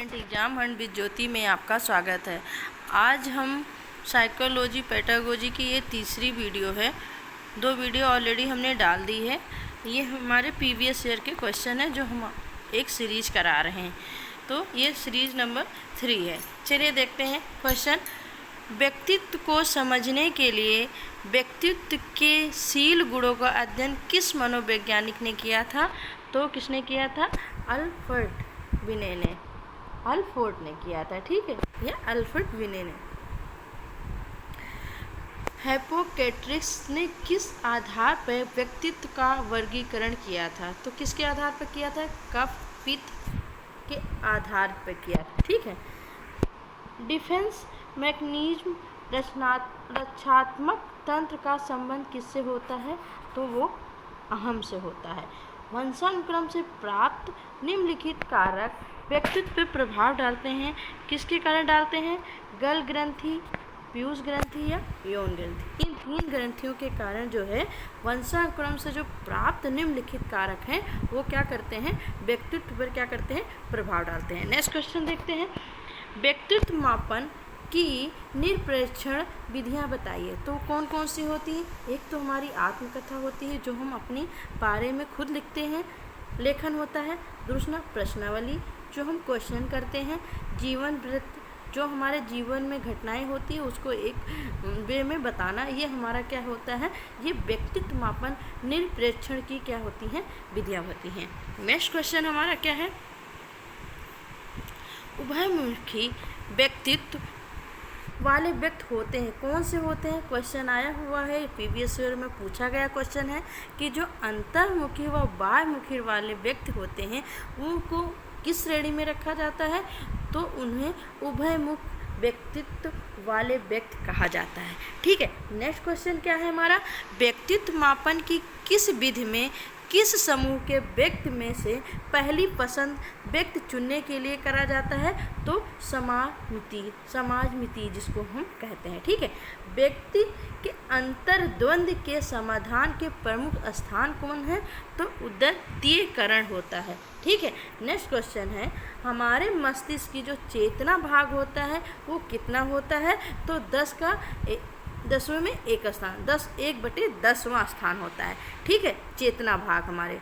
Government exam Hunt with ज्योति में आपका स्वागत है। आज हम साइकोलॉजी पेडागोजी की ये तीसरी वीडियो है। 2 वीडियो ऑलरेडी हमने डाल दी है। ये हमारे प्रीवियस ईयर के क्वेश्चन है जो हम एक सीरीज करा रहे हैं। तो ये सीरीज नंबर 3 है। चलिए देखते हैं क्वेश्चन। व्यक्तित्व को समझने के लिए व्यक्तित्व के शील गुणों का अध्ययन किस मनोवैज्ञानिक ने किया था? तो किसने किया था? अल्फ्रेड विने ने, अल्फ्रेड ने किया था। ठीक है, ये अल्फ्रेड विने ने। हिप्पोक्रेटिस ने किस आधार पर व्यक्तित्व का वर्गीकरण किया था? तो किसके आधार पर किया था? कफ पित्त के आधार पर किया था। ठीक है। डिफेंस मैकेनिज्म रक्षात्मक तंत्र का संबंध किससे होता है? तो वो अहम से होता है। वंशानुक्रम से प्राप्त निम्नलिखित कारक व्यक्तित्व पर प्रभाव डालते हैं। किसके कारण डालते हैं? गल ग्रंथि, पीयूष ग्रंथि या यौन ग्रंथि। इन 3 ग्रंथियों के कारण जो है वंशानुक्रम से जो प्राप्त निम्नलिखित कारक हैं वो क्या करते हैं? व्यक्तित्व पर क्या करते हैं? प्रभाव डालते हैं। नेक्स्ट क्वेश्चन देखते हैं। व्यक्तित्व मापन की निरपेक्षण विधियां बताइए। तो कौन कौन सी होती है? एक तो हमारी आत्मकथा होती है जो हम अपनी बारे में खुद लिखते हैं, लेखन होता है। दूसरा प्रश्नावली जो हम क्वेश्चन करते हैं। जीवन वृत्त जो हमारे जीवन में घटनाएं होती है उसको एक वे में बताना, ये हमारा क्या होता है? ये व्यक्तित्व मापन निरपेक्षण की क्या होती हैं? विधियाँ होती हैं। नेक्स्ट क्वेश्चन हमारा क्या है? उभयमुखी व्यक्तित्व वाले व्यक्ति होते हैं। कौन से होते हैं? क्वेश्चन आया हुआ है, प्रीवियस ईयर में पूछा गया क्वेश्चन है कि जो अंतर्मुखी व बाह्यमुखी वाले व्यक्ति होते हैं उनको किस श्रेणी में रखा जाता है? तो उन्हें उभयमुख व्यक्तित्व वाले व्यक्ति कहा जाता है। ठीक है। नेक्स्ट क्वेश्चन क्या है हमारा? व्यक्तित्व मापन की किस विधि में किस समूह के व्यक्ति में से पहली पसंद व्यक्ति चुनने के लिए करा जाता है? तो समाजमिति जिसको हम कहते हैं। ठीक है। व्यक्ति के अंतर्द्वंद के समाधान के प्रमुख स्थान कौन है? तो उद्दतीयकरण होता है। ठीक है। नेक्स्ट क्वेश्चन है हमारे मस्तिष्क की जो चेतना भाग होता है वो कितना होता है? तो 10वें में एक स्थान, 1/10वां स्थान होता है। ठीक है। चेतना भाग हमारे।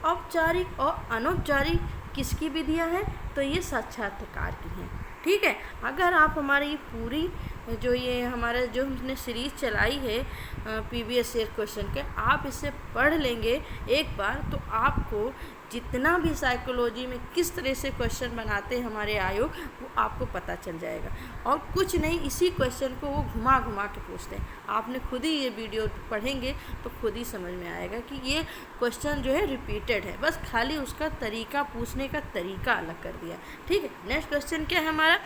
औपचारिक और अनौपचारिक किसकी विधियां हैं? तो ये साक्षात्कार की हैं। ठीक है। अगर आप हमारी पूरी जो ये हमारा जो हमने सीरीज चलाई है प्रीवियस ईयर क्वेश्चन के, आप इसे पढ़ लेंगे एक बार तो आपको जितना भी साइकोलॉजी में किस तरह से क्वेश्चन बनाते हैं हमारे आयोग वो आपको पता चल जाएगा। और कुछ नहीं, इसी क्वेश्चन को वो घुमा घुमा के पूछते हैं। आपने खुद ही ये वीडियो पढ़ेंगे तो खुद ही समझ में आएगा कि ये क्वेश्चन जो है रिपीटेड है, बस खाली उसका तरीका, पूछने का तरीका अलग कर दिया। ठीक है। नेक्स्ट क्वेश्चन क्या है हमारा?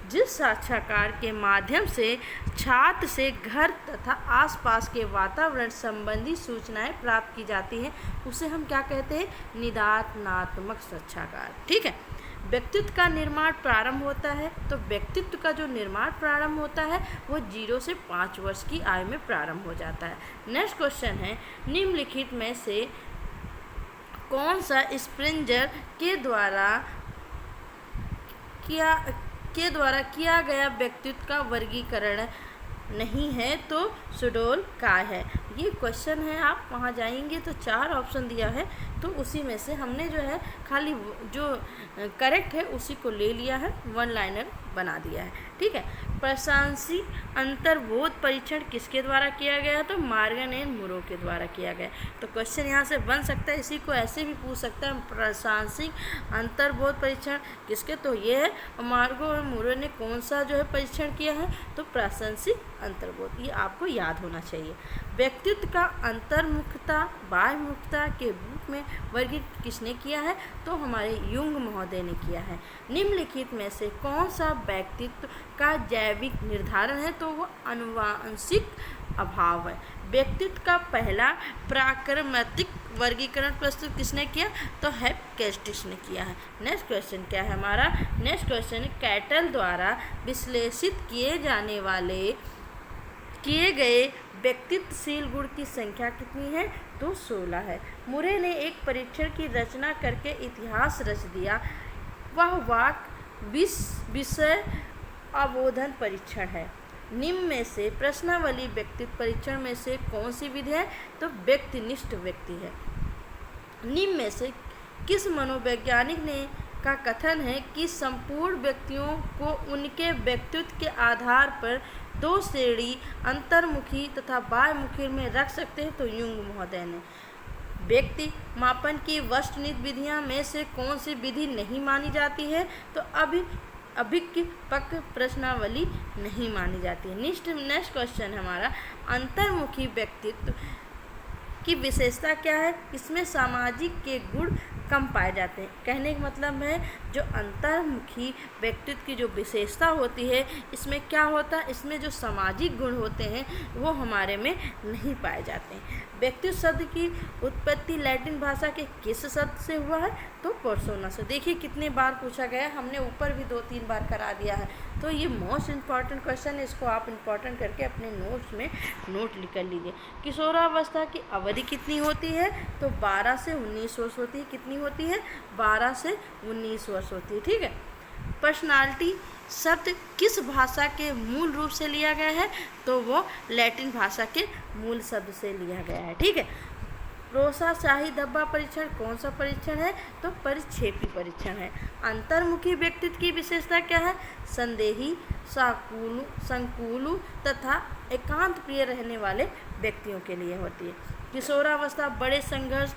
जिस साक्षात्कार के माध्यम से छात्र से घर तथा आसपास के वातावरण संबंधी सूचनाएं प्राप्त की जाती हैं उसे हम क्या कहते हैं? निदानात्मक साक्षात्कार। ठीक है। व्यक्तित्व का निर्माण प्रारंभ होता है। तो व्यक्तित्व का जो निर्माण प्रारंभ होता है वो 0 से 5 वर्ष की आयु में प्रारंभ हो जाता है। नेक्स्ट क्वेश्चन है निम्नलिखित में से कौन सा स्प्रिंजर के द्वारा किया गया व्यक्तित्व का वर्गीकरण नहीं है? तो सुडोल का है। ये क्वेश्चन है, आप वहाँ जाएंगे तो 4 ऑप्शन दिया है तो उसी में से हमने जो है खाली जो करेक्ट है उसी को ले लिया है, 1 लाइनर बना दिया है। ठीक है। प्रशंसी अंतर्बोध परीक्षण किसके द्वारा किया गया? तो मॉर्गन एंड मुरो के द्वारा किया गया। तो क्वेश्चन यहाँ से बन सकता है, इसी को ऐसे भी पूछ सकता है, प्रशंसी अंतर्बोध परीक्षण किसके? तो ये है मॉर्गन और मुरो ने कौन सा जो है परीक्षण किया है? तो प्रशंसी अंतर्बोध। ये आपको याद होना चाहिए। व्यक्तित्व का अंतर्मुखता बाह्यमुखता के रूप में वर्गीकृत किसने किया है? तो हमारे युंग महोदय ने किया है। निम्नलिखित में से कौन सा व्यक्तित्व का जैविक निर्धारण है? तो वो आनुवांशिक अभाव है। व्यक्तित्व का पहला प्राकृतिक वर्गीकरण प्रस्तुत किसने किया? तो हिप्पोक्रेटिस ने किया है। नेक्स्ट क्वेश्चन क्या है हमारा? नेक्स्ट क्वेश्चन कैटल द्वारा विश्लेषित किए गए व्यक्तित्वशील गुण की संख्या कितनी है? तो 16 है। मुरे ने एक परीक्षण की रचना करके इतिहास रच दिया। वह वाक्य विषय अवबोधन परीक्षण है। निम्न में से प्रश्नावली व्यक्तित्व परीक्षण में से कौन सी विधि है? तो व्यक्तिनिष्ठ व्यक्ति है। निम्न में से किस मनोवैज्ञानिक ने का कथन है कि संपूर्ण व्यक्तियों को उनके व्यक्तित्व के आधार पर दो श्रेणी अंतर्मुखी तथा बाह्यमुखी में रख सकते हैं? तो युंग महोदय ने। व्यक्ति मापन की वस्तुनिष्ठ विधियां में से कौन सी विधि नहीं मानी जाती है? तो अभिज्ञ पक्ष प्रश्नावली नहीं मानी जाती है। नेक्स्ट क्वेश्चन हमारा, अंतर्मुखी व्यक्तित्व की विशेषता क्या है? इसमें सामाजिक के गुण कम पाए जाते हैं। कहने का मतलब है जो अंतर्मुखी व्यक्तित्व की जो विशेषता होती है इसमें क्या होता है, इसमें जो सामाजिक गुण होते हैं वो हमारे में नहीं पाए जाते हैं। व्यक्तित्व शब्द की उत्पत्ति लैटिन भाषा के किस शब्द से हुआ है? तो पर्सोना से। देखिए कितने बार पूछा गया, हमने ऊपर भी 2-3 बार करा दिया है। तो ये मोस्ट इम्पॉर्टेंट क्वेश्चन है, इसको आप इम्पॉर्टेंट करके अपने नोट्स में नोट लिख कर लीजिए। किशोरावस्था की अवधि कितनी होती है? तो 12 से 19 वर्ष होती है। कितनी होती है? 12 से 19 वर्ष होती है। ठीक है। पर्सनालिटी शब्द किस भाषा के मूल रूप से लिया गया है? तो वो लैटिन भाषा के मूल शब्द से लिया गया है। ठीक है। रोसा शाही धब्बा परीक्षण कौन सा परीक्षण है? तो परिक्षेपी परीक्षण है। अंतर्मुखी व्यक्तित्व की विशेषता क्या है? संदेही, संकुलु तथा एकांत प्रिय रहने वाले व्यक्तियों के लिए होती है। किशोरावस्था बड़े संघर्ष,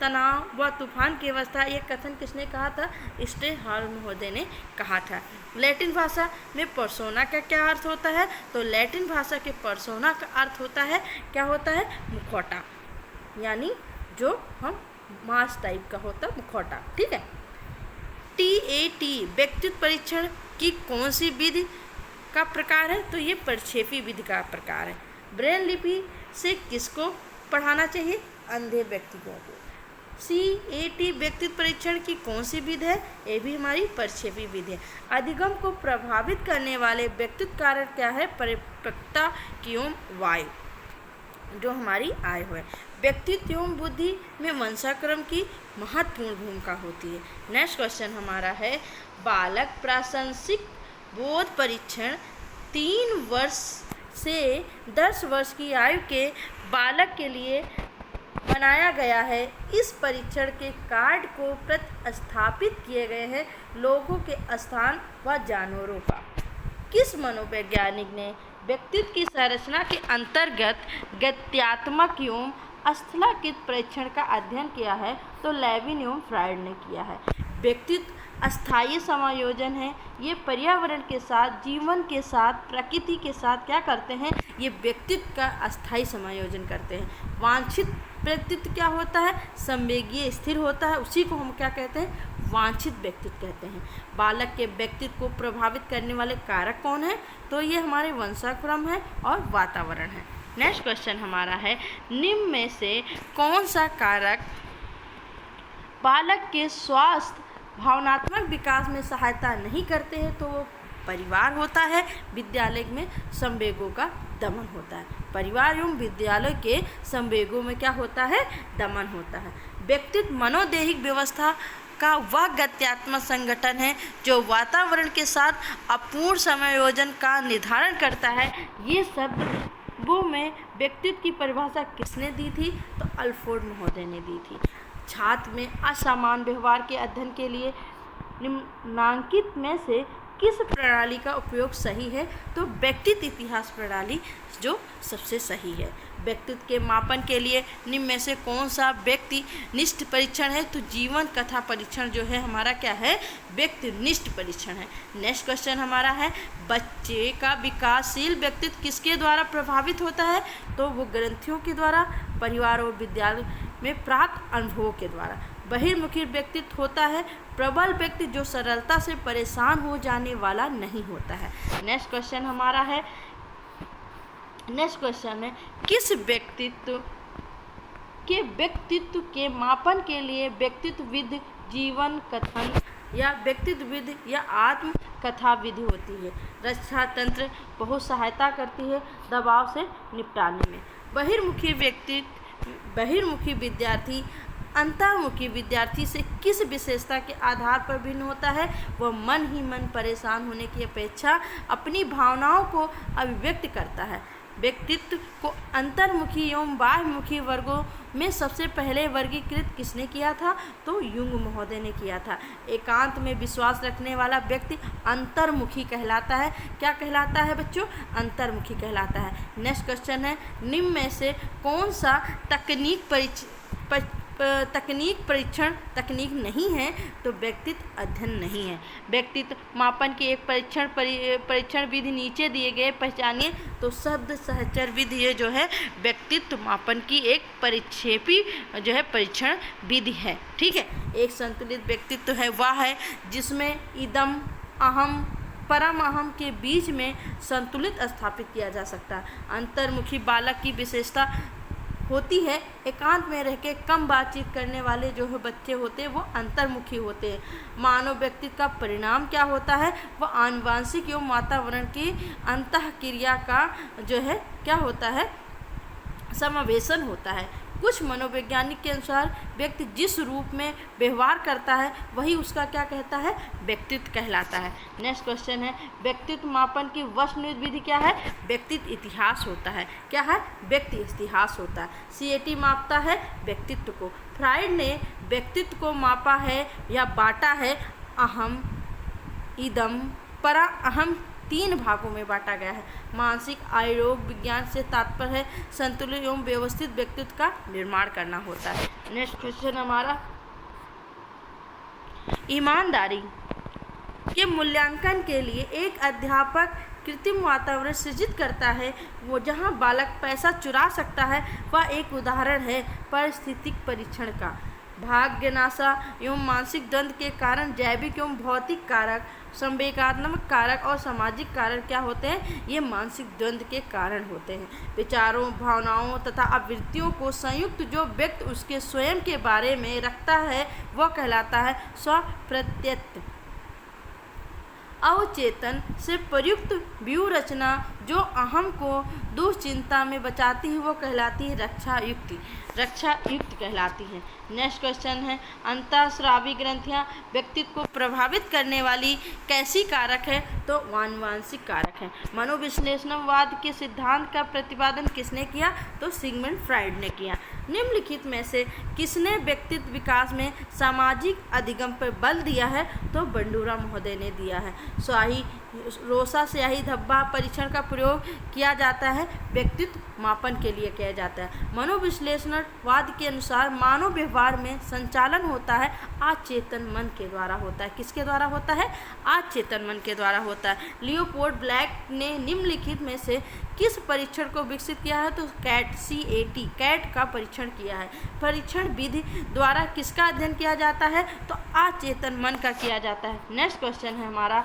तनाव व तूफान की अवस्था, ये कथन किसने कहा था? स्टेनहार्ट महोदय ने कहा था। लैटिन भाषा में पर्सोना का क्या अर्थ होता है? तो लैटिन भाषा के पर्सोना का अर्थ होता है, क्या होता है? मुखौटा, यानी जो हम मास टाइप का होता है मुखौटा। ठीक है। TAT व्यक्तित्व परीक्षण की कौन सी विधि का प्रकार है? तो ये परिक्षेपी विधि का प्रकार है। ब्रेल लिपि से किसको पढ़ाना चाहिए? अंधे व्यक्तियों को। CAT व्यक्तित्व परीक्षण की कौन सी विधि है? ये भी हमारी परिक्षेपी विधि है। अधिगम को प्रभावित करने वाले व्यक्तित्व कारक क्या है? परिपक्वता एवं वायु, जो हमारी आय है। व्यक्तित्व एवं बुद्धि में वंशाक्रम की महत्वपूर्ण भूमिका होती है। नेक्स्ट क्वेश्चन हमारा है, बालक प्राशंसिक बोध परीक्षण 3 वर्ष से 10 वर्ष की आयु के बालक के लिए बनाया गया है। इस परीक्षण के कार्ड को प्रतिस्थापित किए गए हैं लोगों के स्थान व जानवरों का। किस मनोवैज्ञानिक ने व्यक्तित्व की संरचना के अंतर्गत गत्यात्मक एवं स्थलाकृत परीक्षण का अध्ययन किया है? तो लेविन एवं फ्रायड ने किया है। व्यक्तित्व अस्थायी समायोजन है। ये पर्यावरण के साथ, जीवन के साथ, प्रकृति के साथ क्या करते हैं? ये व्यक्तित्व का अस्थायी समायोजन करते हैं। वांछित व्यक्तित्व क्या होता है? संवेगीय, स्थिर होता है। उसी को हम क्या कहते हैं? वांछित व्यक्तित्व कहते हैं। बालक के व्यक्तित्व को प्रभावित करने वाले कारक कौन है? तो ये हमारे वंशाक्रम है और वातावरण है। नेक्स्ट क्वेश्चन हमारा है, निम्न में से कौन सा कारक बालक के स्वास्थ्य भावनात्मक विकास में सहायता नहीं करते हैं? तो वो परिवार होता है। विद्यालय में संवेगों का दमन होता है। परिवार एवं विद्यालय के संवेगों में क्या होता है? दमन होता है। व्यक्तित्व मनोदैहिक व्यवस्था का वह गत्यात्मक संगठन है जो वातावरण के साथ अपूर्ण समायोजन का निर्धारण करता है। ये शब्दों में व्यक्तित्व की परिभाषा किसने दी थी? तो अल्फ्रेड महोदय ने दी थी। छात्र में असामान्य व्यवहार के अध्ययन के लिए निम्नांकित में से किस प्रणाली का उपयोग सही है? तो व्यक्तित्व इतिहास प्रणाली जो सबसे सही है। व्यक्तित्व के मापन के लिए निम्न में से कौन सा व्यक्तिनिष्ठ परीक्षण है? तो जीवन कथा परीक्षण जो है हमारा क्या है? व्यक्तिनिष्ठ परीक्षण है। नेक्स्ट क्वेश्चन हमारा है, बच्चे का विकासशील व्यक्तित्व किसके द्वारा प्रभावित होता है? तो वो ग्रंथियों के द्वारा, परिवार और विद्यालय में प्राप्त अनुभवों के द्वारा। बहिर्मुखी व्यक्तित्व होता है प्रबल व्यक्ति जो सरलता से परेशान हो जाने वाला नहीं होता है। नेक्स्ट क्वेश्चन हमारा है, नेक्स्ट क्वेश्चन है, किस व्यक्तित्व के मापन के लिए व्यक्तित्व विधि जीवन कथन या व्यक्तित्व विधि या आत्म कथा विधि होती है? रक्षा तंत्र बहुत सहायता करती है दबाव से निपटाने में। बहिर्मुखी विद्यार्थी अंतर्मुखी विद्यार्थी से किस विशेषता के आधार पर भिन्न होता है? वह मन ही मन परेशान होने की अपेक्षा अपनी भावनाओं को अभिव्यक्त करता है। व्यक्तित्व को अंतर्मुखी एवं बाह्यमुखी वर्गों में सबसे पहले वर्गीकृत किसने किया था? तो युंग महोदय ने किया था। एकांत में विश्वास रखने वाला व्यक्ति अंतर्मुखी कहलाता है। क्या कहलाता है बच्चों? अंतर्मुखी कहलाता है। नेक्स्ट क्वेश्चन है, निम्न में से कौन सा तकनीक परीक्षण तकनीक नहीं है? तो व्यक्तित्व अध्ययन नहीं है। व्यक्तित्व मापन की एक परीक्षण विधि नीचे दिए गए पहचानिए। तो शब्द सहचर विधि ये जो है व्यक्तित्व मापन की एक परिक्षेपी जो है परीक्षण विधि है। ठीक है, एक संतुलित व्यक्तित्व है वह है जिसमें इदम, अहम, परम अहम के बीच में संतुलित स्थापित किया जा सकता है। अंतर्मुखी बालक की विशेषता होती है एकांत में रह के कम बातचीत करने वाले जो है बच्चे होते हैं वो अंतर्मुखी होते हैं। मानव व्यक्तित्व का परिणाम क्या होता है? वह आनुवंशिक एवं वातावरण की अंतःक्रिया का जो है क्या होता है? समावेशन होता है। कुछ मनोवैज्ञानिक के अनुसार व्यक्ति जिस रूप में व्यवहार करता है वही उसका क्या कहता है? व्यक्तित्व कहलाता है। नेक्स्ट क्वेश्चन है, व्यक्तित्व मापन की वस्तुनिष्ठ विधि क्या है? व्यक्तित्व इतिहास होता है। क्या है? व्यक्ति इतिहास होता है। सीएटी मापता है व्यक्तित्व को। फ्राइड ने व्यक्तित्व को मापा है या बांटा है अहम, इदम, परा अहम 3 भागों में बांटा गया है। मानसिक आरोग्य विज्ञान से तात्पर्य है संतुलित एवं व्यवस्थित व्यक्तित्व का निर्माण करना होता है। नेक्स्ट क्वेश्चन हमारा, ईमानदारी के मूल्यांकन के लिए एक अध्यापक कृत्रिम वातावरण सृजित करता है वो जहां बालक पैसा चुरा सकता है। वह एक उदाहरण है परिस्थितिक परीक्षण का। भाग्यनाशा एवं मानसिक द्वंद्व के कारण जैविक एवं भौतिक कारक, संवेगात्मक कारक और सामाजिक कारक क्या होते हैं? ये मानसिक द्वंद्व के कारण होते हैं। विचारों, भावनाओं तथा आवृत्तियों को संयुक्त जो व्यक्ति उसके स्वयं के बारे में रखता है वह कहलाता है स्वप्रत्यत्व। अवचेतन से प्रयुक्त व्यूह रचना जो अहम को दुश्चिंता में बचाती है वो कहलाती है रक्षा युक्त कहलाती है। नेक्स्ट क्वेश्चन है, अंतःस्रावी ग्रंथियां व्यक्तित्व को प्रभावित करने वाली कैसी कारक है? तो आनुवंशिक कारक है। मनोविश्लेषणवाद के सिद्धांत का प्रतिपादन किसने किया? तो सिगमंड फ्राइड ने किया। निम्नलिखित में से किसने व्यक्तित्व विकास में सामाजिक अधिगम पर बल दिया है? तो बंडूरा महोदय ने दिया है। रोसा स्याही धब्बा परीक्षण का प्रयोग किया जाता है व्यक्तित्व मापन के लिए किया जाता है। मनोविश्लेषणवाद के अनुसार मानव व्यवहार में संचालन होता है अचेतन मन के द्वारा होता है। किसके द्वारा होता है? अचेतन मन के द्वारा होता है। लियोपोल्ड ब्लैक ने निम्नलिखित में से किस परीक्षण को विकसित किया है? तो कैट का परीक्षण किया है। परीक्षण विधि द्वारा किसका अध्ययन किया जाता है? तो अचेतन मन का किया जाता है। नेक्स्ट क्वेश्चन है हमारा,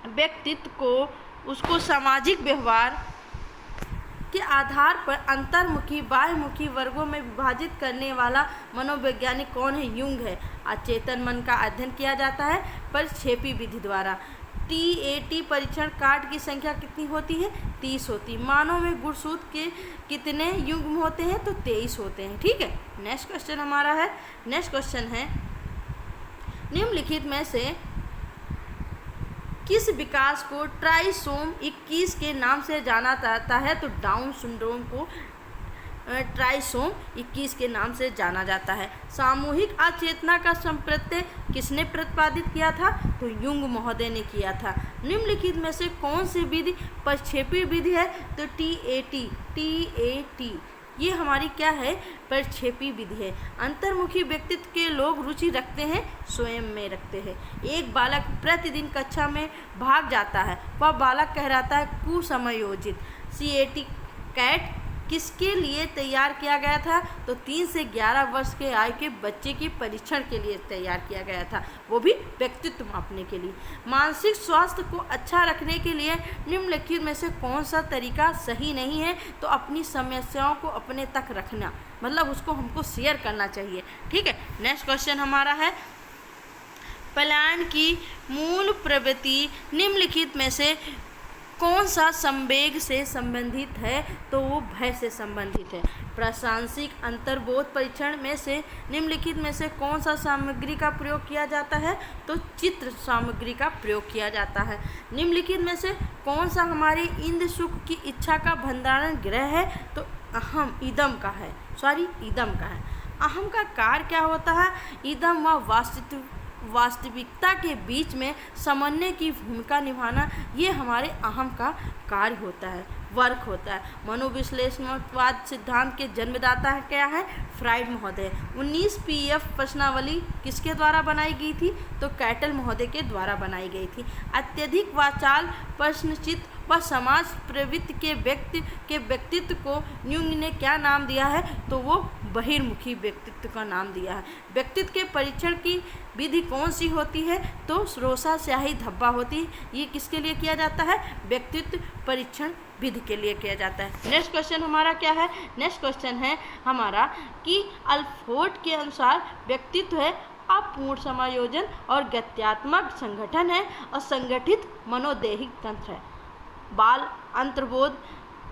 व्यक्तित्व को उसको सामाजिक व्यवहार के आधार पर अंतर्मुखी बाह्यमुखी वर्गों में विभाजित करने वाला मनोवैज्ञानिक कौन है? युंग है। अचेतन मन का अध्ययन किया जाता है परिक्षेपी विधि द्वारा। TAT परीक्षण कार्ड की संख्या कितनी होती है? 30 होती। मानव में गुणसूत्र के कितने युग्म होते हैं? तो 23 होते हैं। ठीक है, नेक्स्ट क्वेश्चन हमारा है, नेक्स्ट क्वेश्चन है, निम्नलिखित में से किस विकास को ट्राइसोम 21 के नाम से जाना जाता है? तो डाउन सिंड्रोम को ट्राइसोम 21 के नाम से जाना जाता है। सामूहिक अचेतना का संप्रत्यय किसने प्रतिपादित किया था? तो युंग महोदय ने किया था। निम्नलिखित में से कौन सी विधि परिक्षेपी विधि है? तो TAT ये हमारी क्या है? परिक्षेपी विधि है। अंतर्मुखी व्यक्तित्व के लोग रुचि रखते हैं स्वयं में रखते हैं। एक बालक प्रतिदिन कक्षा में भाग जाता है वह बालक कहलाता है कुसमयोजित। कैट किसके लिए तैयार किया गया था? तो 3 से 11 वर्ष के आयु के बच्चे के परीक्षण के लिए तैयार किया गया था, वो भी व्यक्तित्व मापने के लिए। मानसिक स्वास्थ्य को अच्छा रखने के लिए निम्नलिखित में से कौन सा तरीका सही नहीं है? तो अपनी समस्याओं को अपने तक रखना, मतलब उसको हमको शेयर करना चाहिए। ठीक है, नेक्स्ट क्वेश्चन हमारा है, पलायन की मूल प्रवृत्ति निम्नलिखित में से कौन सा संवेग से संबंधित है? तो वो भय से संबंधित है। प्रासंगिक अंतर्बोध परीक्षण में से निम्नलिखित में से कौन सा सामग्री का प्रयोग किया जाता है? तो चित्र सामग्री का प्रयोग किया जाता है। निम्नलिखित में से कौन सा हमारी इंद्र सुख की इच्छा का भंडारण गृह है? तो अहम इदम का है, इदम का है। अहम का कार्य क्या होता है? इदम व वास्तविकता के बीच में समन्वय की भूमिका निभाना, ये हमारे अहम का कार्य होता है, वर्क होता है। मनोविश्लेषणवाद सिद्धांत के जन्मदाता है क्या है? फ्राइड महोदय। 19 पीएफ प्रश्नावली किसके द्वारा बनाई गई थी? तो कैटल महोदय के द्वारा बनाई गई थी। अत्यधिक वाचाल, प्रश्नचित व समाज प्रवृत्ति के व्यक्तित्व को यूंग ने क्या नाम दिया है? तो वो बहिर्मुखी व्यक्तित्व का नाम दिया है। व्यक्तित्व के परीक्षण की विधि कौन सी होती है? तो रोसा स्याही धब्बा होती है। ये किसके लिए किया जाता है? व्यक्तित्व परीक्षण विधि के लिए किया जाता है। नेक्स्ट क्वेश्चन हमारा क्या है? नेक्स्ट क्वेश्चन है हमारा कि अल्फोर्ड के अनुसार व्यक्तित्व है अपूर्ण समायोजन और गत्यात्मक संगठन है और संगठित मनोदैहिक तंत्र है। बाल अंतर्बोध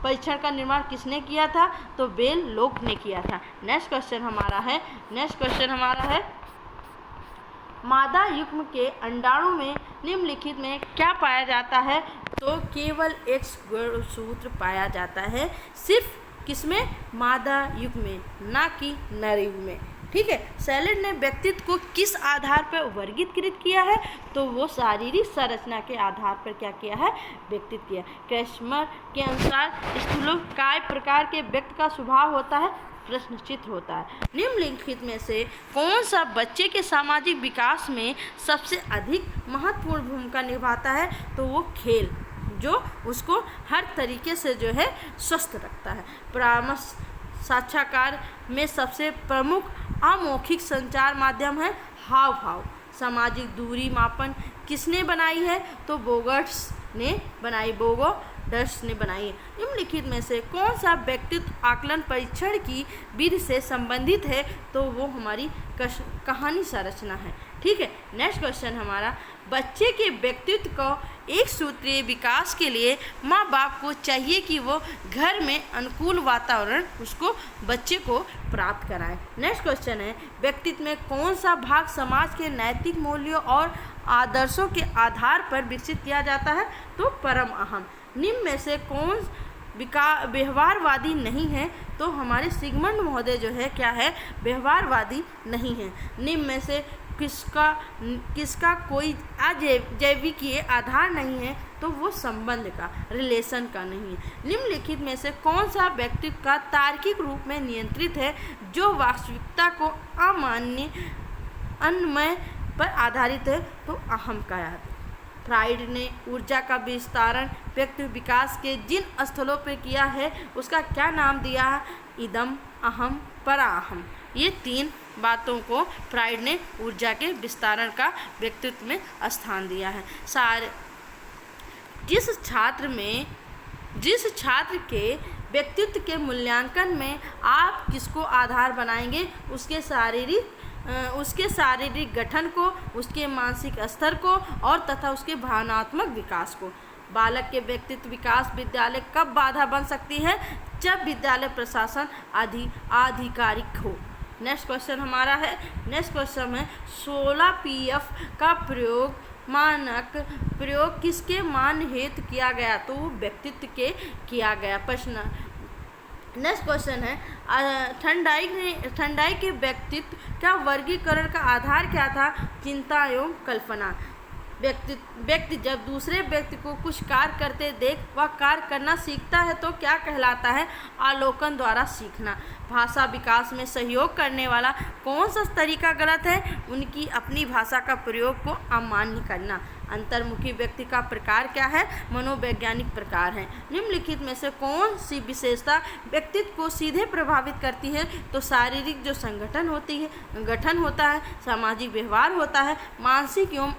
परीक्षण का निर्माण किसने किया था? तो बेल लोक ने किया था। नेक्स्ट क्वेश्चन हमारा है मादा युग्म के अंडाणु में निम्नलिखित में क्या पाया जाता है? तो केवल एक गुणसूत्र पाया जाता है, सिर्फ किसमें? मादा युग्म में, ना कि नर युग्म में। ठीक है। सैलेड ने व्यक्तित्व को किस आधार पर वर्गीकृत किया है? तो वो शारीरिक संरचना के आधार पर क्या किया है? व्यक्तित्व किया। क्रेस्मर के अनुसार स्थूलकाय प्रकार के व्यक्ति का स्वभाव होता है प्रश्नचित होता है। निम्नलिखित में से कौन सा बच्चे के सामाजिक विकास में सबसे अधिक महत्वपूर्ण भूमिका निभाता है? तो वो खेल, जो उसको हर तरीके से जो है स्वस्थ रखता है। परामर्श साक्षात्कार में सबसे प्रमुख अमौखिक संचार माध्यम है हाव भाव। सामाजिक दूरी मापन किसने बनाई है? तो बोगर्ट्स ने बनाई है। निम्नलिखित में से कौन सा व्यक्तित्व आकलन परीक्षण की विधि से संबंधित है? तो वो हमारी कहानी संरचना है। ठीक है। नेक्स्ट क्वेश्चन हमारा, बच्चे के व्यक्तित्व को एक सूत्रीय विकास के लिए माँ बाप को चाहिए कि वो घर में अनुकूल वातावरण उसको बच्चे को प्राप्त कराएं। नेक्स्ट क्वेश्चन है, व्यक्तित्व में कौन सा भाग समाज के नैतिक मूल्यों और आदर्शों के आधार पर विकसित किया जाता है? तो परम अहम। निम्न में से कौन व्यवहारवादी नहीं है? तो हमारे सिगमंड महोदय जो है क्या है? व्यवहारवादी नहीं है। निम्न में से किसका कोई अजैविकीय आधार नहीं है? तो वो संबंध का, रिलेशन का नहीं है। निम्नलिखित में से कौन सा व्यक्तित्व का तार्किक रूप में नियंत्रित है, जो वास्तविकता को अन्वय पर आधारित है? तो अहम का याद। फ्राइड ने ऊर्जा का विस्तारण व्यक्ति विकास के जिन स्थलों पर किया है उसका क्या नाम दिया है? इदम, अहम, पराअहम। ये 3 बातों को फ्राइड ने ऊर्जा के विस्तारण का व्यक्तित्व में स्थान दिया है। जिस छात्र के व्यक्तित्व के मूल्यांकन में आप किसको आधार बनाएंगे? उसके शारीरिक गठन को, उसके मानसिक स्तर को और तथा उसके भावनात्मक विकास को। बालक के व्यक्तित्व विकास विद्यालय कब बाधा बन सकती है? जब विद्यालय प्रशासन आधिकारिक हो। नेक्स्ट क्वेश्चन हमारा है, 16 पीएफ का प्रयोग किसके मान हेतु किया गया? तो व्यक्तित्व के किया गया। प्रश्न नेक्स्ट क्वेश्चन है, थर्नडाइक के व्यक्तित्व का वर्गीकरण का आधार क्या था? चिंता एवं कल्पना। व्यक्ति जब दूसरे व्यक्ति को कुछ कार्य करते देख वह कार्य करना सीखता है तो क्या कहलाता है? आलोकन द्वारा सीखना। भाषा विकास में सहयोग करने वाला कौन सा तरीका गलत है? उनकी अपनी भाषा का प्रयोग को अमान्य करना। अंतर्मुखी व्यक्ति का प्रकार क्या है? मनोवैज्ञानिक प्रकार है। निम्नलिखित में से कौन सी विशेषता व्यक्तित्व को सीधे प्रभावित करती है? तो शारीरिक जो गठन होता है, सामाजिक व्यवहार होता है, मानसिक एवं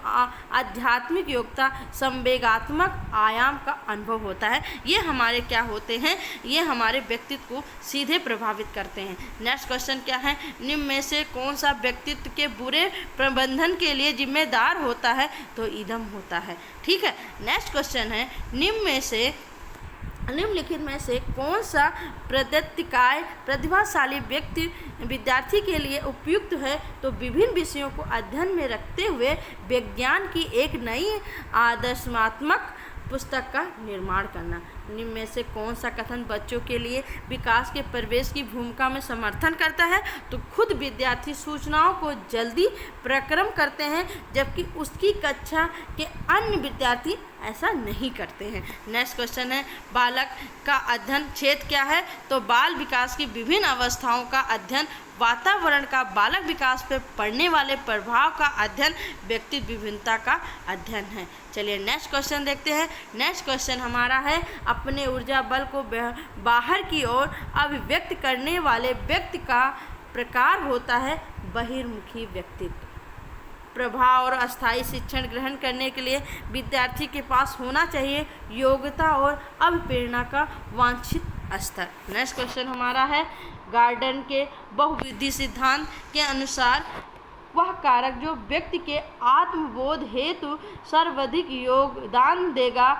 आध्यात्मिक योग्यता, संवेगात्मक आयाम का अनुभव होता है। ये हमारे क्या होते हैं? ये हमारे व्यक्तित्व को सीधे प्रभावित करते हैं। नेक्स्ट क्वेश्चन क्या है, निम्न में से कौन सा व्यक्तित्व के बुरे प्रबंधन के लिए जिम्मेदार होता है? तो इदम कम होता है। ठीक है, नेक्स्ट क्वेश्चन है, निम्नलिखित में से कौन सा प्रदत्तिकाय प्रतिभाशाली विद्यार्थी के लिए उपयुक्त है? तो विभिन्न विषयों को अध्ययन में रखते हुए विज्ञान की एक नई आदर्शात्मक पुस्तक का निर्माण करना। निम्न में से कौन सा कथन बच्चों के लिए विकास के प्रवेश की भूमिका में समर्थन करता है? तो खुद विद्यार्थी सूचनाओं को जल्दी प्रक्रम करते हैं, जबकि उसकी कक्षा के अन्य विद्यार्थी ऐसा नहीं करते हैं। नेक्स्ट क्वेश्चन है, बालक का अध्ययन क्षेत्र क्या है? तो बाल विकास की विभिन्न अवस्थाओं का अध्ययन, वातावरण का बालक विकास पर पड़ने वाले प्रभाव का अध्ययन, व्यक्तित्व विभिन्नता का अध्ययन है। चलिए नेक्स्ट क्वेश्चन देखते हैं। नेक्स्ट क्वेश्चन हमारा है, अपने ऊर्जा बल को बाहर की ओर अभिव्यक्त करने वाले व्यक्ति का प्रकार होता है बहिर्मुखी व्यक्तित्व। प्रभाव और अस्थायी शिक्षण ग्रहण करने के लिए विद्यार्थी के पास होना चाहिए योग्यता और अभिप्रेरणा का वांछित स्तर। नेक्स्ट क्वेश्चन हमारा है, गार्डन के बहुविधि सिद्धांत के अनुसार वह कारक जो व्यक्ति के आत्मबोध हेतु सर्वाधिक योगदान देगा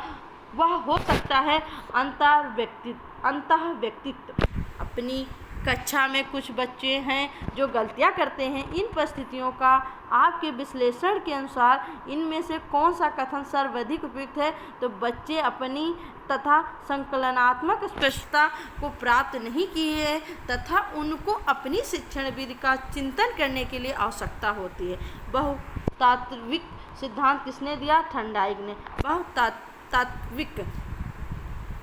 वह हो सकता है अंतः व्यक्तित्व। अपनी कक्षा में कुछ बच्चे हैं जो गलतियां करते हैं। इन परिस्थितियों का आपके विश्लेषण के अनुसार इनमें से कौन सा कथन सर्वाधिक उपयुक्त है? तो बच्चे अपनी तथा संकलनात्मक स्पष्टता को प्राप्त नहीं किए तथा उनको अपनी शिक्षण विधि का चिंतन करने के लिए आवश्यकता होती है। बहुतात्विक सिद्धांत किसने दिया? थॉर्नडाइक ने। बहुतात्विक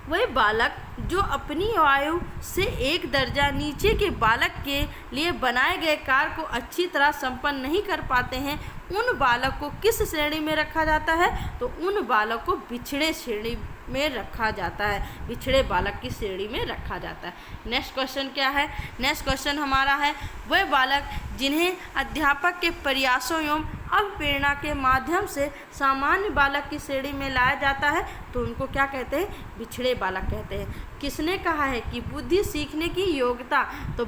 वह बालक जो अपनी आयु से एक दर्जा नीचे के बालक के लिए बनाए गए कार्य को अच्छी तरह संपन्न नहीं कर पाते हैं, उन बालक को किस श्रेणी में रखा जाता है? तो उन बालक को पिछड़े श्रेणी में रखा जाता है, पिछड़े बालक की श्रेणी में रखा जाता है। नेक्स्ट क्वेश्चन क्या है? नेक्स्ट क्वेश्चन हमारा है, वह बालक जिन्हें अध्यापक के प्रयासों एवं अभिप्रेरणा के माध्यम से सामान्य बालक की श्रेणी में लाया जाता है, तो उनको क्या कहते हैं? पिछड़े बालक कहते हैं। किसने कहा है कि बुद्धि सीखने की योग्यता? तो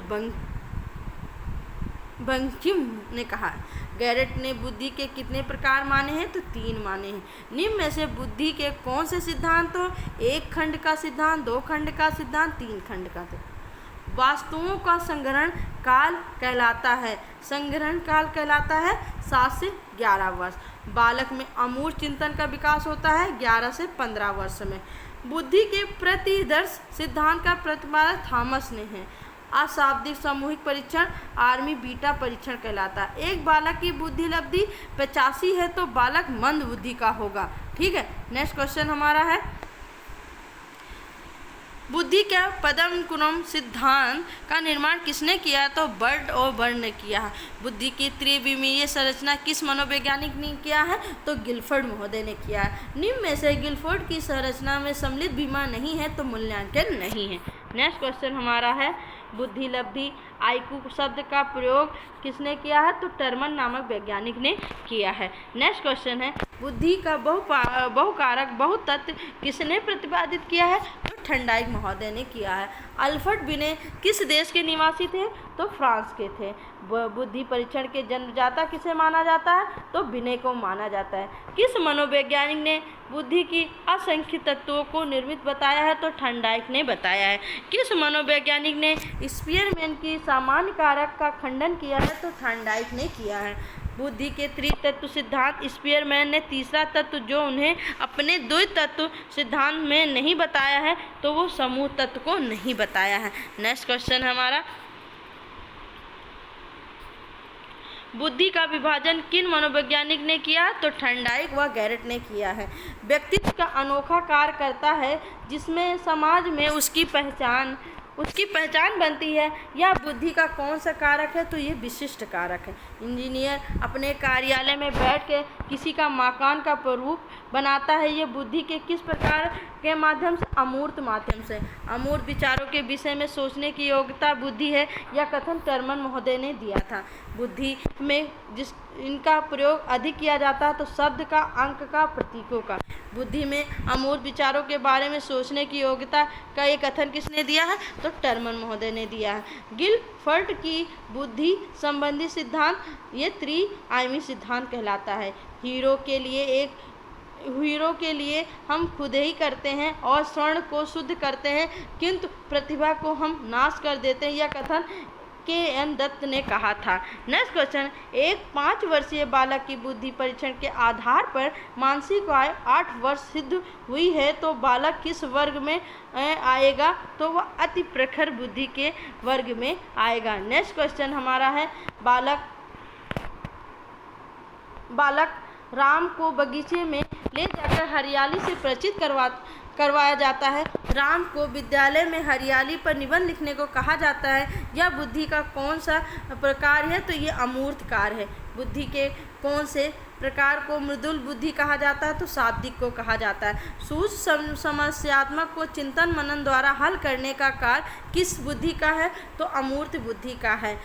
बंकिम ने कहा। गैरेट ने बुद्धि के कितने प्रकार माने हैं? तो 3 माने हैं। निम्न में से बुद्धि के कौन से सिद्धांत हो? 1 खंड का सिद्धांत, 2 खंड का सिद्धांत, 3 खंड का सिद्धांत। वास्तुओं का संग्रहण काल कहलाता है। संग्रहण काल कहलाता है 7 से 11 वर्ष। बालक में अमूर्त चिंतन का विकास होता है 11 से 15 वर्ष में। बुद्धि के प्रतिदर्श सिद्धांत का प्रतिपादक थॉमस ने है। अशाब्दिक सामूहिक परीक्षण आर्मी बीटा परीक्षण कहलाता है। एक बालक की बुद्धि लब्धि 85 है तो बालक मंद बुद्धि का होगा। ठीक है, नेक्स्ट क्वेश्चन हमारा है, बुद्धि का पदानुक्रम सिद्धांत का निर्माण किसने किया? तो बर्ड और बर्न ने किया है। बुद्धि की त्रिविमीय संरचना किस मनोवैज्ञानिक ने किया है? तो गिलफोर्ड महोदय ने किया है। निम्न में से गिलफोर्ड की संरचना में सम्मिलित बीमा नहीं है तो मूल्यांकन नहीं है। नेक्स्ट क्वेश्चन हमारा है, बुद्धि लब्धि आईक्यू शब्द का प्रयोग किसने किया है? तो टर्मन नामक वैज्ञानिक ने किया है। नेक्स्ट क्वेश्चन है, बुद्धि का बहुकारक बहुतत्व किसने प्रतिपादित किया है? तो थॉर्नडाइक महोदय ने किया है। अल्फ्रेड बिने किस देश के निवासी थे? तो फ्रांस के थे। बुद्धि परीक्षण के जन्मदाता किसे माना जाता है? तो बिने को माना जाता है। किस मनोवैज्ञानिक ने बुद्धि की असंख्य तत्वों को निर्मित बताया है? तो थॉर्नडाइक ने बताया है। किस मनोवैज्ञानिक ने स्पीयरमैन की सामान्य कारक का खंडन किया है? तो थॉर्नडाइक ने किया है। बुद्धि के त्रितत्व सिद्धांत स्पीयरमैन ने तीसरा तत्व जो उन्हें अपने द्वितत्व सिद्धांत में नहीं बताया है तो वो समूह तत्व को नहीं बताया है। नेक्स्ट क्वेश्चन हमारा, बुद्धि का विभाजन किन मनोवैज्ञानिक ने किया? तो थॉर्नडाइक व गैरेट ने किया है। व्यक्तित्व का अनोखा कार्य करता है जिसमें समाज में उसकी पहचान बनती है। यह बुद्धि का कौन सा कारक है? तो ये विशिष्ट कारक है। इंजीनियर अपने कार्यालय में बैठ के किसी का मकान का स्वरूप बनाता है। ये बुद्धि के किस प्रकार के माध्यम से? अमूर्त माध्यम से। अमूर्त विचारों के विषय में सोचने की योग्यता बुद्धि है। यह कथन टर्मन महोदय ने दिया था। बुद्धि में इनका प्रयोग अधिक किया जाता है तो शब्द का, अंक का, प्रतीकों का। बुद्धि में अमूर्त विचारों के बारे में सोचने की योग्यता का ये कथन किसने दिया है? तो टर्मन महोदय ने दिया है। गिलफर्ड की बुद्धि संबंधी सिद्धांत ये त्रिआयामी सिद्धांत कहलाता है। हीरो के लिए एक हीरो के लिए हम खुद ही करते हैं और स्वर्ण को शुद्ध करते हैं, किंतु प्रतिभा को हम नाश कर देते हैं। यह कथन के.एन. दत्त ने कहा था। नेक्स्ट क्वेश्चन, एक 5 वर्षीय बालक की बुद्धि परीक्षण के आधार पर मानसिक आयु 8 वर्ष सिद्ध हुई है, तो बालक किस वर्ग में आएगा? तो वह अति प्रखर बुद्धि के वर्ग में आएगा। नेक्स्ट क्वेश्चन हमारा है, बालक राम को बगीचे में ले जाकर हरियाली से परिचित करवाया जाता है। राम को विद्यालय में हरियाली पर निबंध लिखने को कहा जाता है। यह बुद्धि का कौन सा प्रकार है? तो ये अमूर्त कार्य है। बुद्धि के कौन से प्रकार को मृदुल बुद्धि कहा जाता है? तो शाब्दिक को कहा जाता है। सूक्ष्म समस्यात्मक को चिंतन मनन द्वारा हल करने का कार्य किस बुद्धि का है? तो अमूर्त बुद्धि का है।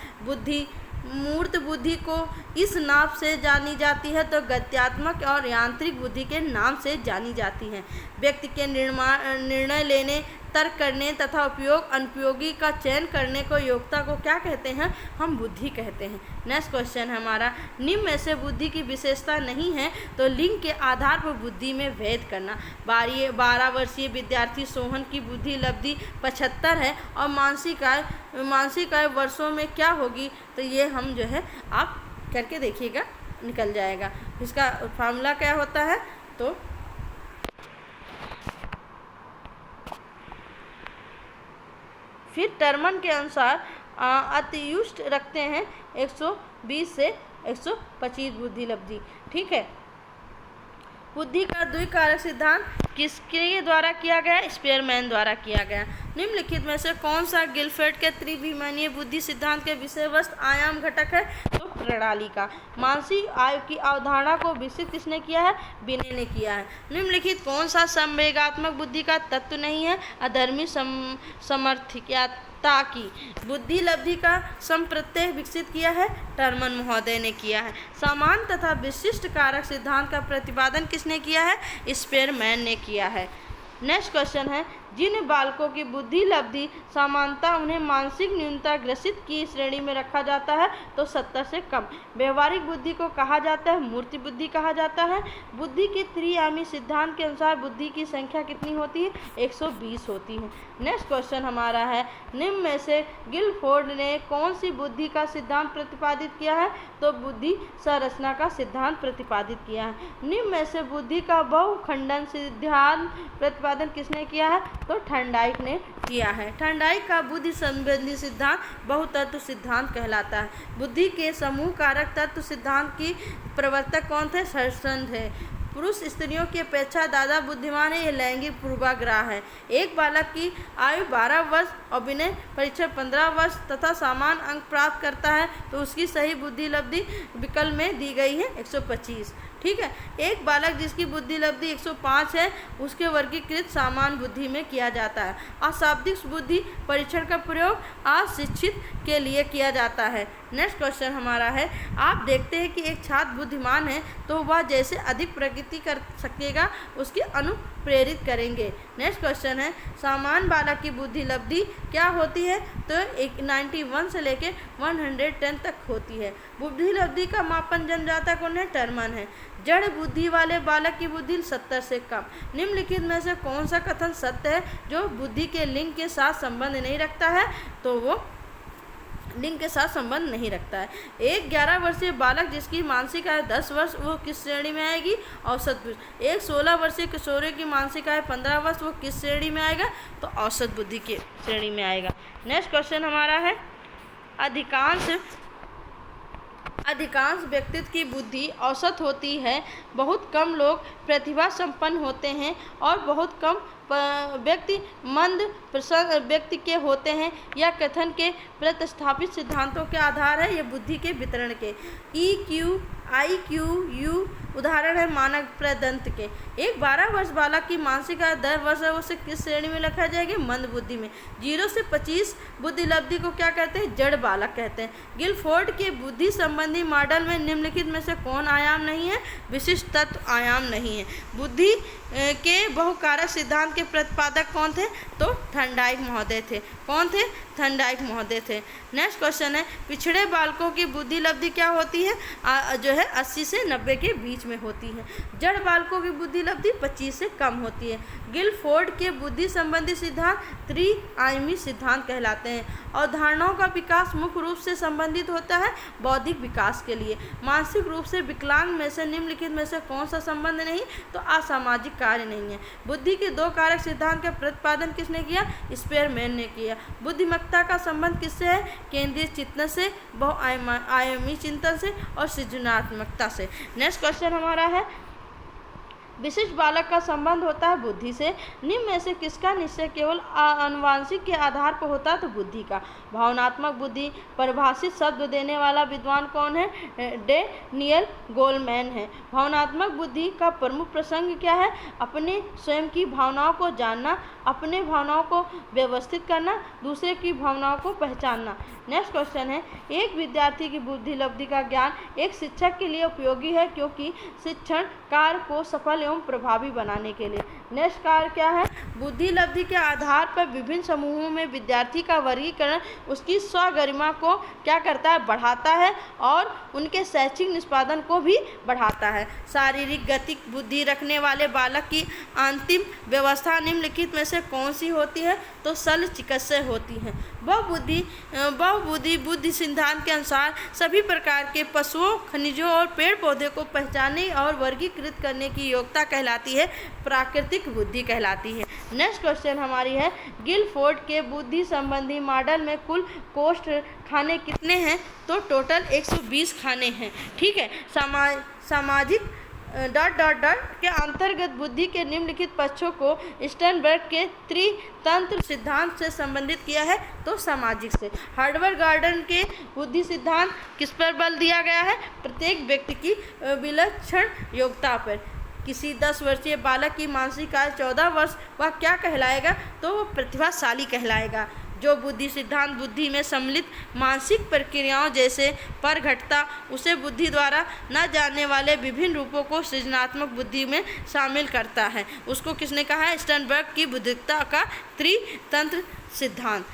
मूर्त बुद्धि को इस नाम से जानी जाती है, तो गत्यात्मक और यांत्रिक बुद्धि के नाम से जानी जाती है। व्यक्ति के निर्णय लेने, तर्क करने तथा उपयोग अनुपयोगी का चयन करने को योग्यता को क्या कहते हैं? हम बुद्धि कहते हैं। नेक्स्ट क्वेश्चन है निम्न में से बुद्धि की विशेषता नहीं है, तो लिंग के आधार पर बुद्धि में भेद करना। 12 वर्षीय विद्यार्थी सोहन की बुद्धि लब्धि 75 है और मानसिक आयु वर्षों में क्या होगी? तो ये हम जो है आप करके देखिएगा, निकल जाएगा। इसका फार्मूला क्या होता है? तो फिर टर्मन के अनुसार अतियुष्ट रखते हैं 120 से 125 बुद्धि लब्धि। ठीक है। बुद्धि का द्विकारक सिद्धांत किसके द्वारा किया गया? स्पेयरमैन द्वारा किया गया। निम्नलिखित में से कौन सा गिलफेर्ड के त्रिविमीय बुद्धि सिद्धांत के विषय वस्तु आयाम घटक है? तो प्रणाली का। मानसिक आयु की अवधारणा को विकसित किसने किया है? बिने ने किया है। निम्नलिखित कौन सा संवेगात्मक बुद्धि का तत्व नहीं है? अधर्मी समर्थिकता की बुद्धि लब्धि का संप्रत्यय विकसित किया है? टर्मन महोदय ने किया है। समान तथा विशिष्ट कारक सिद्धांत का प्रतिपादन किसने किया है? स्पेयरमैन ने किया है। नेक्स्ट क्वेश्चन है, जिन बालकों की बुद्धि लब्धि समानता उन्हें मानसिक न्यूनता ग्रसित की श्रेणी में रखा जाता है, तो 70 से कम। व्यवहारिक बुद्धि को कहा जाता है मूर्ति बुद्धि कहा जाता है। बुद्धि के त्रिआयामी सिद्धांत के अनुसार बुद्धि की संख्या कितनी होती है? 120 होती है। नेक्स्ट क्वेश्चन हमारा है, निम्न में से गिलफोर्ड ने कौन सी बुद्धि का सिद्धांत प्रतिपादित किया है? तो बुद्धि संरचना का सिद्धांत प्रतिपादित किया है। निम्न में से बुद्धि का बहुखंडन सिद्धांत प्रतिपादन किसने किया है? तो थर्नडाइक ने किया है। थर्नडाइक का बुद्धि संबंधी सिद्धांत बहुतत्व सिद्धांत कहलाता है। बुद्धि के समूह कारक तत्व सिद्धांत की प्रवर्तक कौन थे? सर्संद है। पुरुष स्त्रियों की अपेक्षा ज़्यादा बुद्धिमान है, ये लैंगिक पूर्वाग्रह है। एक बालक की आयु 12 वर्ष और विनय परीक्षण 15 वर्ष तथा समान अंक प्राप्त करता है, तो उसकी सही बुद्धि लब्धि विकल्प में दी गई है 125। ठीक है। एक बालक जिसकी बुद्धि लब्धि 105 है, उसके वर्गीकृत समान बुद्धि में किया जाता है। अशाब्दिक बुद्धि परीक्षण का प्रयोग अशिक्षित के लिए किया जाता है। नेक्स्ट क्वेश्चन हमारा है, आप देखते हैं कि एक छात्र बुद्धिमान है, तो वह जैसे अधिक प्रगति कर सकेगा उसकी अनुप्रेरित करेंगे। नेक्स्ट क्वेश्चन है, सामान्य बालक की बुद्धि लब्धि क्या होती है? तो 91 से लेकर 110 तक होती है। बुद्धि लब्धि का मापन जन्मजाता कौन है? टर्मन है। जड़ बुद्धि वाले बालक की बुद्धि 70 से कम। निम्नलिखित में से कौन सा कथन सत्य है जो बुद्धि के लिंग के साथ संबंध नहीं रखता है? तो वो लिंग के साथ संबंध नहीं रखता है। एक 11 वर्षीय बालक जिसकी मानसिक आयु 10 वर्ष, वो किस श्रेणी में आएगी? औसत बुद्धि। एक 16 वर्षीय किशोरी की मानसिक आयु 15 वर्ष, वो किस श्रेणी में आएगा? तो औसत बुद्धि की श्रेणी में आएगा। नेक्स्ट क्वेश्चन हमारा है, अधिकांश व्यक्तित्व की बुद्धि औसत होती है। बहुत कम लोग प्रतिभा संपन्न होते हैं और बहुत कम व्यक्ति मंद व्यक्ति के होते हैं। यह कथन के प्रतिस्थापित सिद्धांतों के आधार है, ये बुद्धि के वितरण के। EQ, IQ, U उदाहरण है मानव प्रदंत के। एक 12 वर्ष बालक की मानसिक आयु 10 वर्ष है, उसे किस श्रेणी में रखा जाएगा? मंद बुद्धि में। 0 से 25 बुद्धि लब्धि को क्या कहते हैं? जड़ बालक कहते हैं। गिलफोर्ड के बुद्धि संबंधी मॉडल में निम्नलिखित में से कौन आयाम नहीं है? विशिष्ट तत्व आयाम नहीं है। बुद्धि के बहुकारक सिद्धांत के प्रतिपादक कौन थे? तो थर्नडाइक महोदय थे। कौन थे? थर्नडाइक महोदय थे। नेक्स्ट क्वेश्चन है, पिछड़े बालकों की बुद्धि लब्धि क्या होती है? जो है 80 से 90 के बीच में होती है। जड़ बालकों की बुद्धि लब्धि 25 से कम होती है। गिलफोर्ड के बुद्धि संबंधी सिद्धांत त्रिआयामी सिद्धांत कहलाते हैं। अवधारणाओं का विकास मुख्य रूप से संबंधित होता है बौद्धिक विकास के लिए। मानसिक रूप से विकलांग में से निम्नलिखित में से कौन सा संबंध नहीं तो असामाजिक कार्य नहीं है। बुद्धि के दो कारक सिद्धांत का प्रतिपादन किसने किया? स्पेयरमैन ने किया। बुद्धिमत्ता का संबंध किससे है? केंद्रीय चिंतन से, बहुआयामी चिंतन से और सृजनात्मकता से। नेक्स्ट क्वेश्चन हमारा है, विशिष्ट बालक का संबंध होता है बुद्धि से। निम्न में से किसका निश्चय केवल आनुवांशिक के आधार पर होता है तो बुद्धि का। भावनात्मक बुद्धि परिभाषित शब्द देने वाला विद्वान कौन है? डेनियल गोलमैन है। भावनात्मक बुद्धि का प्रमुख प्रसंग क्या है? अपने स्वयं की भावनाओं को जानना, अपने भावनाओं को व्यवस्थित करना, दूसरे की भावनाओं को पहचानना। नेक्स्ट क्वेश्चन है, एक विद्यार्थी की बुद्धि लब्धि का ज्ञान एक शिक्षक के लिए उपयोगी है क्योंकि शिक्षण कार्य को सफल एवं प्रभावी बनाने के लिए। नेक्स्ट कार्य क्या है? बुद्धि लब्धि के आधार पर विभिन्न समूहों में विद्यार्थी का वर्गीकरण उसकी स्वगरिमा को क्या करता है? बढ़ाता है और उनके शैक्षिक निष्पादन को भी बढ़ाता है। शारीरिक गतिक बुद्धि रखने वाले बालक की अंतिम व्यवस्था निम्नलिखित में से कौन सी होती है तो शल्य चिकित्सा होती है। बहुबुद्धि बुद्धि सिद्धांत के अनुसार सभी प्रकार के पशुओं, खनिजों और पेड़ पौधे को पहचानने और वर्गीकृत करने की योग्यता कहलाती है प्राकृतिक बुद्धि कहलाती है। नेक्स्ट क्वेश्चन हमारी है, गिलफोर्ड के बुद्धि संबंधी मॉडल में कुल कोष्ठ खाने कितने हैं तो टोटल 120 खाने हैं। ठीक है। सामाजिक के अंतर्गत बुद्धि के निम्नलिखित पक्षों को स्टर्नबर्ग के त्रितंत्र सिद्धांत से संबंधित किया है तो सामाजिक से। हार्वर्ड गार्डन के बुद्धि सिद्धांत किस पर बल दिया गया है? प्रत्येक व्यक्ति की विलक्षण योग्यता पर। किसी 10 वर्षीय बालक की मानसिक आयु 14 वर्ष वह क्या कहलाएगा तो वह प्रतिभाशाली कहलाएगा। जो बुद्धि सिद्धांत बुद्धि में सम्मिलित मानसिक प्रक्रियाओं जैसे पर घटता उसे बुद्धि द्वारा न जानने वाले विभिन्न रूपों को सृजनात्मक बुद्धि में शामिल करता है उसको किसने कहा है? स्टर्नबर्ग की बुद्धिमत्ता का त्रितंत्र सिद्धांत।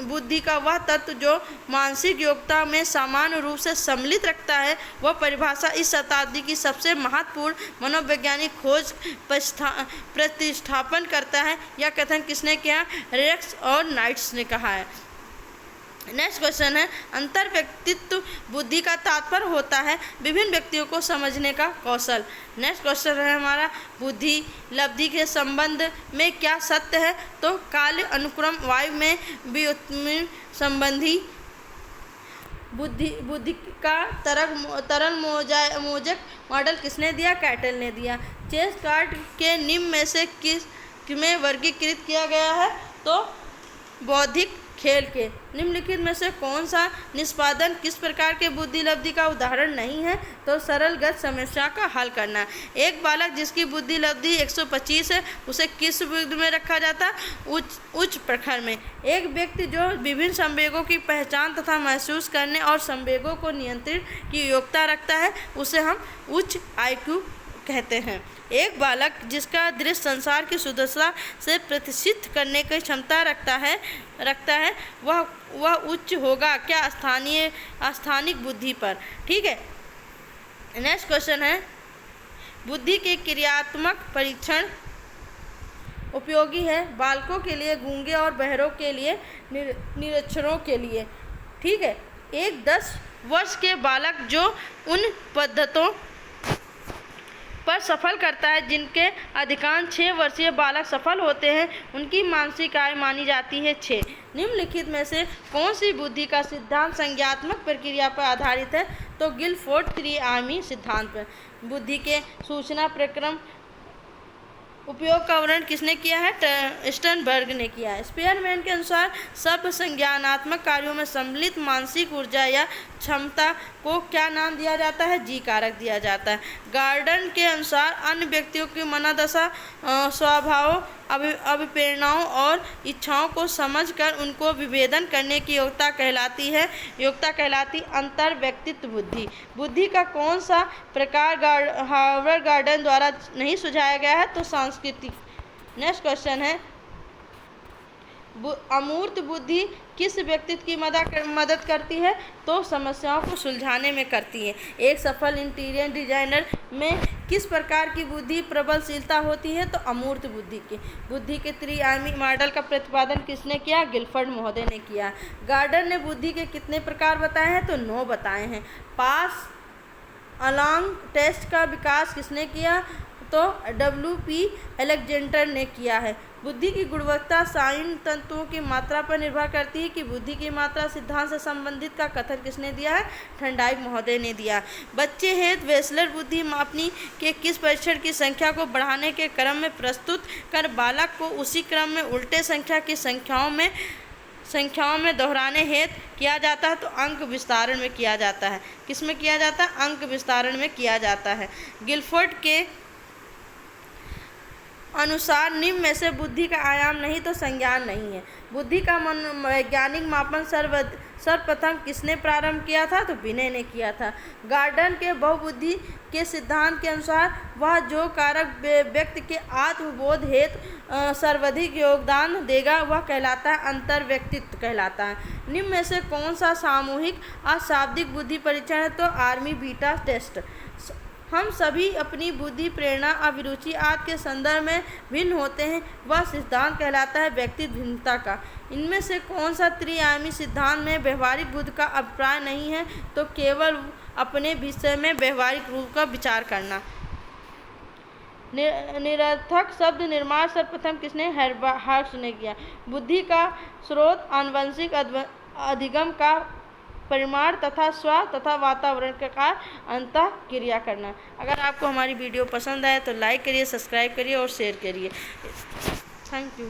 बुद्धि का वह तत्व जो मानसिक योग्यता में सामान्य रूप से सम्मिलित रखता है वह परिभाषा इस शताब्दी की सबसे महत्वपूर्ण मनोवैज्ञानिक खोज प्रतिस्थापन करता है। यह कथन किसने किया? रेक्स और नाइट्स ने कहा है। नेक्स्ट क्वेश्चन है, अंतर व्यक्तित्व बुद्धि का तात्पर्य होता है विभिन्न व्यक्तियों को समझने का कौशल। नेक्स्ट क्वेश्चन है हमारा, बुद्धि लब्धि के संबंध में क्या सत्य है तो काल अनुक्रम वायु में व्युत्पन्न संबंधी बुद्धि का तरल मोजक मॉडल किसने दिया? कैटल ने दिया। चेस कार्ड के निम्न में से किस में वर्गीकृत किया गया है तो बौद्धिक खेल के। निम्नलिखित में से कौन सा निष्पादन किस प्रकार के बुद्धि लब्धि का उदाहरण नहीं है तो सरलगत समस्या का हल करना। एक बालक जिसकी बुद्धि लब्धि 125 है उसे किस वर्ग में रखा जाता? उच्च प्रखर में। एक व्यक्ति जो विभिन्न संवेगों की पहचान तथा महसूस करने और संवेगों को नियंत्रित की योग्यता रखता है उसे हम उच्च IQ कहते हैं। एक बालक जिसका दृश्य संसार की सुदशा से प्रतिष्ठित करने की क्षमता रखता है वह उच्च होगा क्या? स्थानिक बुद्धि पर। ठीक है। नेक्स्ट क्वेश्चन है, बुद्धि के क्रियात्मक परीक्षण उपयोगी है बालकों के लिए, गूंगे और बहरों के लिए, निरक्षरों के लिए। ठीक है। एक 10 वर्ष के बालक जो उन पद्धतों पर सफल करता है जिनके अधिकांश 6 वर्षीय बालक सफल होते हैं उनकी मानसिक आयु मानी जाती है 6। निम्नलिखित में से कौन सी बुद्धि का सिद्धांत संज्ञात्मक प्रक्रिया पर आधारित है तो गिलफोर्ड त्रिआयामी सिद्धांत पर। बुद्धि के सूचना प्रक्रम उपयोग का वर्णन किसने किया है? स्टर्नबर्ग ने किया है। स्पेयरमैन के अनुसार सब संज्ञानात्मक कार्यों में सम्मिलित मानसिक ऊर्जा या क्षमता को क्या नाम दिया जाता है? जी कारक दिया जाता है। गार्डन के अनुसार अन्य व्यक्तियों की मनोदशा, स्वभावों, अभिप्रेरणाओं और इच्छाओं को समझकर उनको विभेदन करने की योग्यता कहलाती अंतर व्यक्तित्व बुद्धि। बुद्धि का कौन सा प्रकार हार्वर्ड गार्डन द्वारा नहीं सुझाया गया है तो सांस्कृतिक। नेक्स्ट क्वेश्चन है, अमूर्त बुद्धि किस व्यक्तित्व की मदद करती है? तो समस्याओं को सुलझाने में करती है। एक सफल इंटीरियर डिजाइनर में किस प्रकार की बुद्धि प्रबलशीलता होती है? तो अमूर्त बुद्धि की। बुद्धि के त्रिआयामी मॉडल का प्रतिपादन किसने किया? गिलफर्ड महोदय ने किया। गार्डनर ने बुद्धि के कितने प्रकार बताए हैं? तो 9 बताए हैं। पास अलोंग टेस्ट का विकास किसने किया? तो WP अलेक्जेंडर ने किया है। बुद्धि की गुणवत्ता साइन तत्वों की मात्रा पर निर्भर करती है कि बुद्धि की मात्रा सिद्धांत से संबंधित का कथन किसने दिया है? थॉर्नडाइक महोदय ने दिया। बच्चे हेतु वेसलर बुद्धि मापनी के किस परीक्षण की संख्या को बढ़ाने के क्रम में प्रस्तुत कर बालक को उसी क्रम में उल्टे संख्या की संख्याओं में दोहराने हेतु किया जाता है? तो अंक विस्तारण में किया जाता है। किस में किया जाता है? अंक विस्तारण में किया जाता है। गिलफोर्ड के अनुसार निम्न में से बुद्धि का आयाम नहीं तो संज्ञान नहीं है। बुद्धि का वैज्ञानिक मापन सर्वप्रथम किसने प्रारंभ किया था? तो विनय ने किया था। गार्डनर के बहुबुद्धि के सिद्धांत के अनुसार वह जो कारक व्यक्ति के आत्मबोध हेतु सर्वाधिक योगदान देगा वह कहलाता है अंतर व्यक्तित्व कहलाता है। निम्न में से कौन सा सामूहिक अशाब्दिक बुद्धि परीक्षण है? तो आर्मी बीटा टेस्ट। हम सभी अपनी बुद्धि, प्रेरणा, अभिरुचि आदि के संदर्भ में भिन्न होते हैं, वह सिद्धांत कहलाता है व्यक्तित्व भिन्नता का। इनमें से कौन सा त्रिआयामी सिद्धांत में व्यवहारिक बुद्धि का अभिप्राय नहीं है? तो केवल अपने विषय में व्यवहारिक रूप का विचार करना। निरर्थक शब्द निर्माण सर्वप्रथम किसने? हर्ट्ज ने किया। बुद्धि का स्रोत आनुवंशिक अधिगम का परिमाण तथा स्व तथा वातावरण का अंतः क्रिया करना। अगर आपको हमारी वीडियो पसंद आए तो लाइक करिए, सब्सक्राइब करिए और शेयर करिए। Thank you.